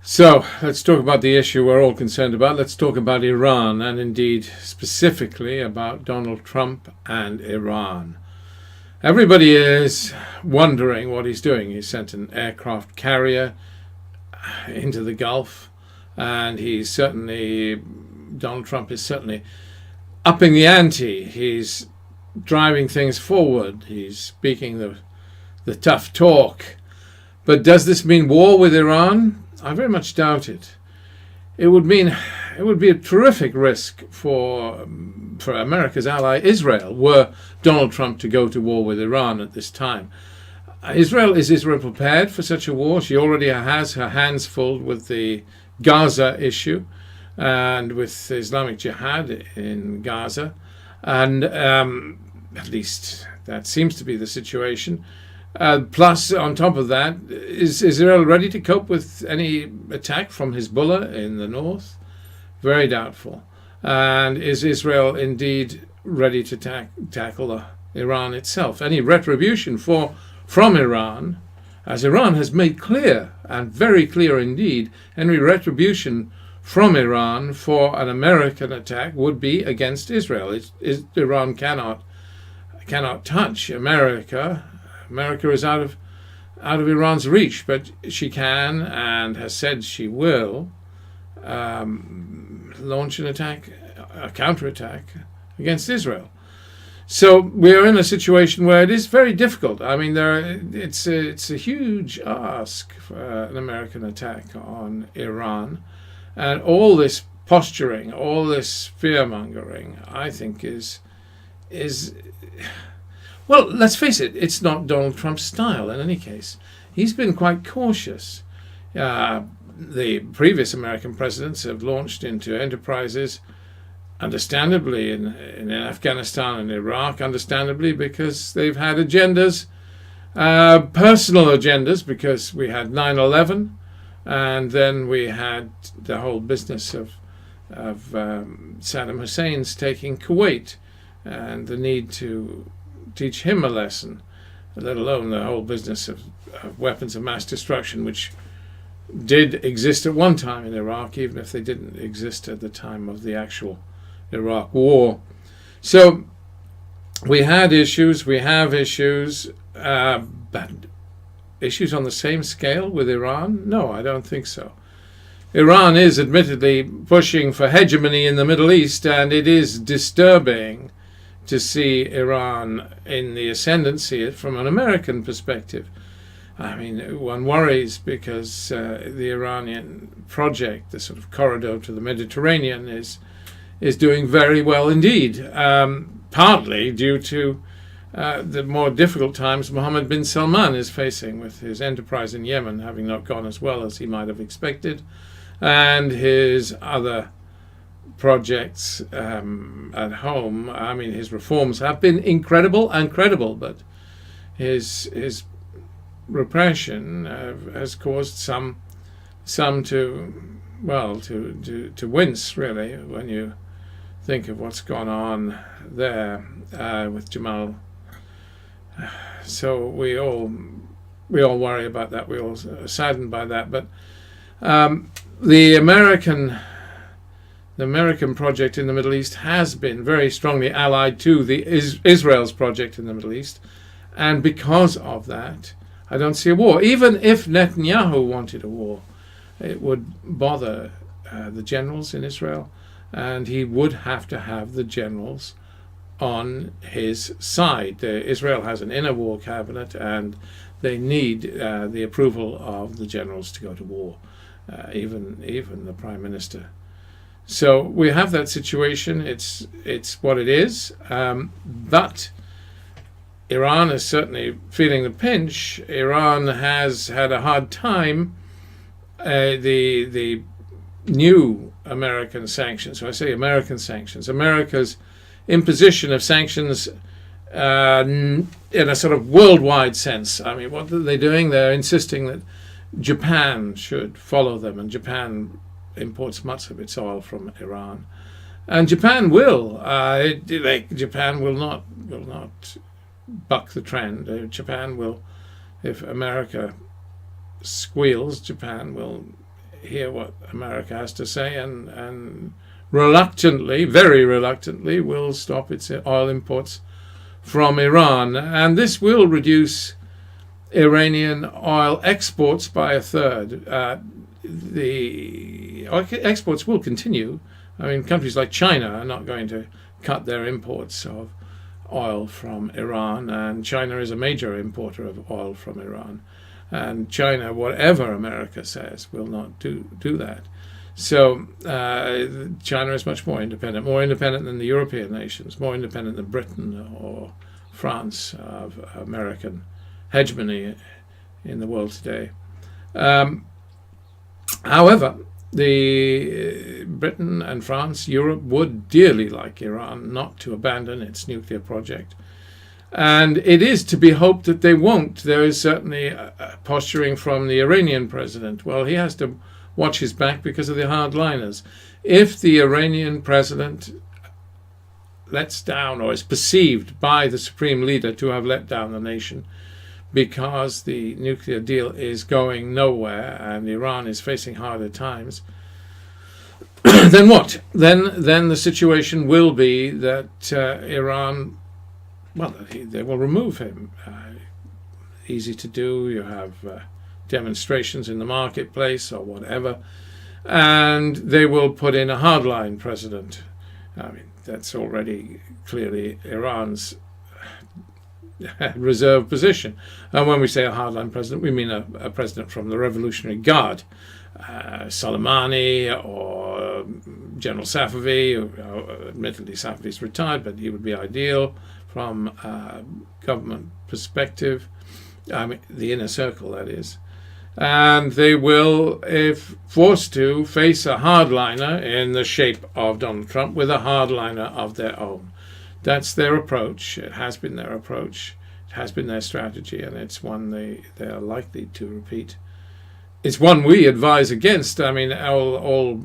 So let's talk about the issue we're all concerned about. Let's talk about Iran, and indeed specifically about Donald Trump and Iran. Everybody is wondering what he's doing. He sent an aircraft carrier into the Gulf, and Donald Trump is certainly upping the ante. He's driving things forward. He's speaking the tough talk. But does this mean war with Iran? I very much doubt it. It would be a terrific risk for America's ally Israel were Donald Trump to go to war with Iran at this time. Is Israel prepared for such a war? She already has her hands full with the Gaza issue and with Islamic Jihad in Gaza, and at least that seems to be the situation. Plus, on top of that, is Israel ready to cope with any attack from Hezbollah in the north? Very doubtful. And is Israel indeed ready to tackle Iran itself? Any retribution from Iran, as Iran has made clear, and very clear indeed, any retribution from Iran for an American attack would be against Israel. Iran cannot touch America. America is out of Iran's reach, but she can and has said she will launch an attack, a counterattack against Israel. So we are in a situation where it is very difficult. I mean, it's a huge ask for an American attack on Iran, and all this posturing, all this fear-mongering, I think is. Well, let's face it, it's not Donald Trump's style in any case. He's been quite cautious. The previous American presidents have launched into enterprises, understandably, in Afghanistan and Iraq, understandably, because they've had agendas, personal agendas, because we had 9/11, and then we had the whole business of Saddam Hussein's taking Kuwait, and the need to teach him a lesson, let alone the whole business of weapons of mass destruction, which did exist at one time in Iraq, even if they didn't exist at the time of the actual Iraq War. So we have issues, but issues on the same scale with Iran? No, I don't think so. Iran is admittedly pushing for hegemony in the Middle East, and it is disturbing to see Iran in the ascendancy from an American perspective. I mean, one worries because the Iranian project, the sort of corridor to the Mediterranean, is doing very well indeed, partly due to the more difficult times Mohammed bin Salman is facing with his enterprise in Yemen having not gone as well as he might have expected, and his other projects at home. I mean, his reforms have been incredible and credible, but his repression has caused some to wince, really, when you think of what's gone on there with Jamal. So we all worry about that. We all are saddened by that. But the American project in the Middle East has been very strongly allied to Israel's project in the Middle East, and because of that, I don't see a war. Even if Netanyahu wanted a war, it would bother the generals in Israel, and he would have to have the generals on his side. Israel has an inner war cabinet, and they need the approval of the generals to go to war, even the prime minister. So we have that situation. It's what it is. But Iran is certainly feeling the pinch. Iran has had a hard time. The new American sanctions, so I say American sanctions, America's imposition of sanctions in a sort of worldwide sense. I mean, what are they doing? They're insisting that Japan should follow them, and Japan imports much of its oil from Iran, and Japan will. Japan will not buck the trend. Japan will, if America squeals, Japan will hear what America has to say, and reluctantly, very reluctantly, will stop its oil imports from Iran. And this will reduce Iranian oil exports by a third. The exports will continue. I mean, countries like China are not going to cut their imports of oil from Iran, and China is a major importer of oil from Iran. And China, whatever America says, will not do that. So China is much more independent than the European nations, more independent than Britain or France of American hegemony in the world today. However, Britain and France, Europe would dearly like Iran not to abandon its nuclear project. And it is to be hoped that they won't. There is certainly posturing from the Iranian president. Well, he has to watch his back because of the hardliners. If the Iranian president lets down, or is perceived by the supreme leader to have let down the nation, because the nuclear deal is going nowhere and Iran is facing harder times, then what? Then the situation will be that Iran, well, they will remove him. Easy to do. You have demonstrations in the marketplace or whatever, and they will put in a hardline president. I mean, that's already clearly Iran's reserve position. And when we say a hardline president, we mean a president from the Revolutionary Guard, Soleimani or General Safavi. Admittedly, Safavi's retired, but he would be ideal from a government perspective. I mean, the inner circle, that is. And they will, if forced to, face a hardliner in the shape of Donald Trump with a hardliner of their own. That's their approach. It has been their approach. It has been their strategy, and it's one they are likely to repeat. It's one we advise against. I mean, all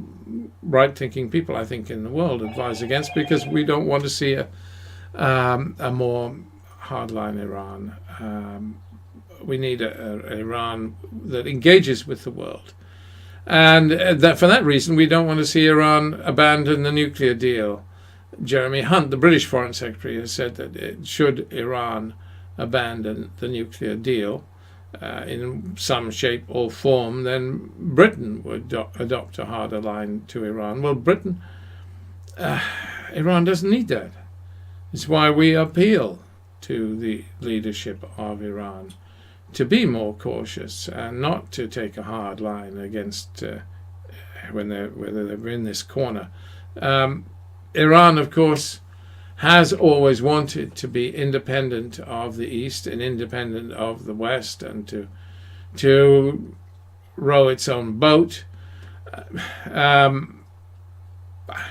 right-thinking people, I think, in the world advise against, because we don't want to see a more hardline Iran. We need an Iran that engages with the world. And that for that reason, we don't want to see Iran abandon the nuclear deal. Jeremy Hunt, the British Foreign Secretary, has said that should Iran abandon the nuclear deal in some shape or form, then Britain would adopt a harder line to Iran. Well, Iran doesn't need that. It's why we appeal to the leadership of Iran to be more cautious and not to take a hard line against whether they're in this corner. Iran, of course, has always wanted to be independent of the East and independent of the West, and to row its own boat.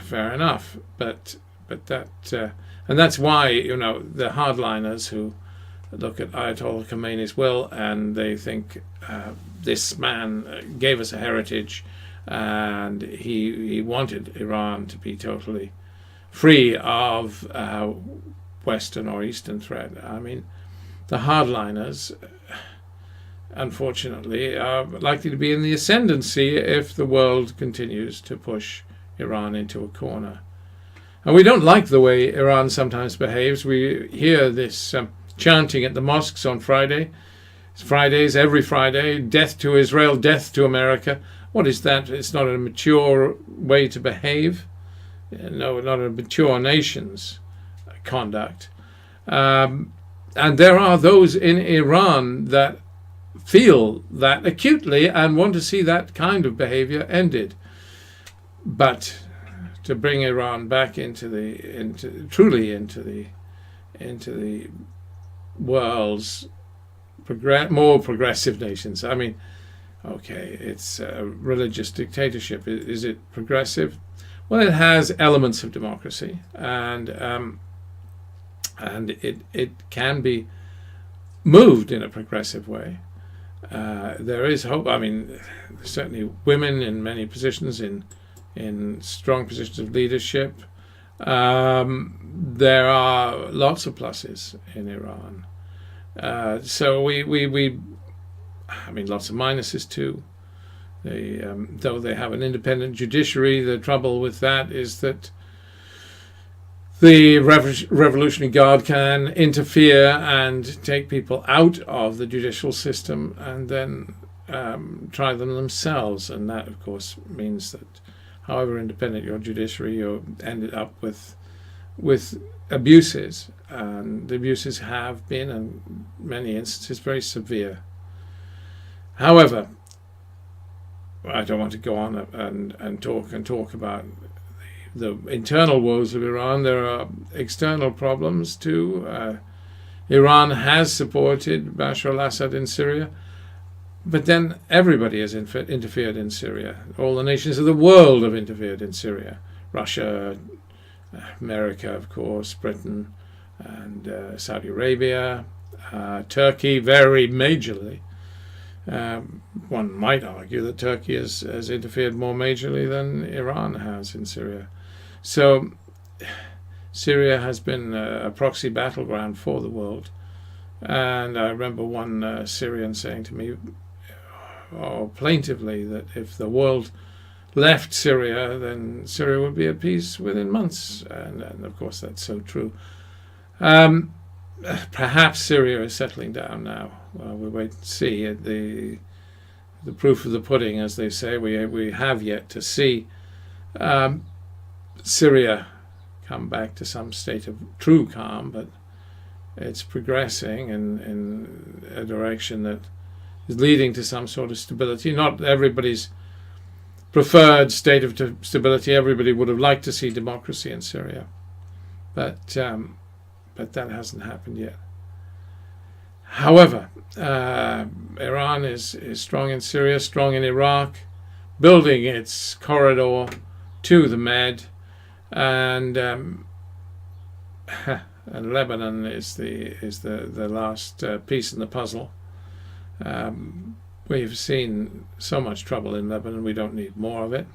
Fair enough, but that and that's why, the hardliners who look at Ayatollah Khomeini's will and they think this man gave us a heritage, and he wanted Iran to be totally free of Western or Eastern threat. I mean, the hardliners, unfortunately, are likely to be in the ascendancy if the world continues to push Iran into a corner. And we don't like the way Iran sometimes behaves. We hear this chanting at the mosques on Fridays, every Friday, death to Israel, death to America. What is that? It's not a mature way to behave. No, not a mature nation's conduct. And there are those in Iran that feel that acutely and want to see that kind of behavior ended. But to bring Iran back truly into the world's more progressive nations. I mean, okay, it's a religious dictatorship. Is it progressive? Well, it has elements of democracy, and it can be moved in a progressive way. There is hope. I mean, certainly women in many positions, in strong positions of leadership. There are lots of pluses in Iran. So we I mean, lots of minuses too. Though they have an independent judiciary, the trouble with that is that the Revolutionary Guard can interfere and take people out of the judicial system and then try them themselves. And that, of course, means that however independent your judiciary, you ended up with abuses. And the abuses have been, in many instances, very severe. However, I don't want to go on and talk about the internal woes of Iran. There are external problems too. Iran has supported Bashar al-Assad in Syria, but then everybody has interfered in Syria. All the nations of the world have interfered in Syria. Russia, America, of course, Britain, and Saudi Arabia, Turkey, very majorly. One might argue that Turkey has interfered more majorly than Iran has in Syria. So Syria has been a proxy battleground for the world. And I remember one Syrian saying to me, plaintively, that if the world left Syria, then Syria would be at peace within months. And of course, that's so true. Perhaps Syria is settling down now. We'll wait and see. The proof of the pudding, as they say. We have yet to see Syria come back to some state of true calm, but it's progressing in a direction that is leading to some sort of stability. Not everybody's preferred state of stability. Everybody would have liked to see democracy in Syria, but that hasn't happened yet. However, Iran is strong in Syria, strong in Iraq, building its corridor to the Med, and Lebanon is the last piece in the puzzle. We've seen so much trouble in Lebanon; we don't need more of it.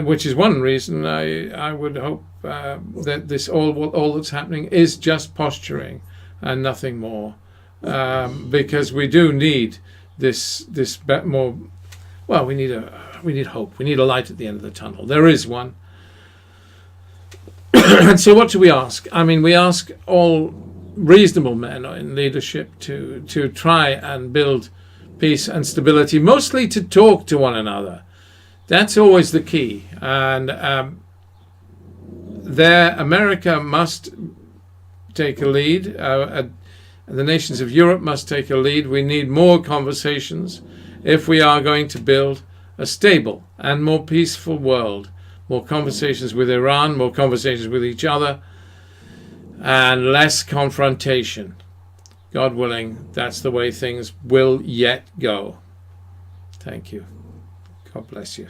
Which is one reason I would hope that this all that's happening is just posturing and nothing more, because we do need this more. Well, we need hope. We need a light at the end of the tunnel. There is one. And so, what do we ask? I mean, we ask all reasonable men in leadership to try and build peace and stability, mostly to talk to one another. That's always the key. And America must take a lead. The nations of Europe must take a lead. We need more conversations if we are going to build a stable and more peaceful world. More conversations with Iran, more conversations with each other, and less confrontation. God willing, that's the way things will yet go. Thank you. God bless you.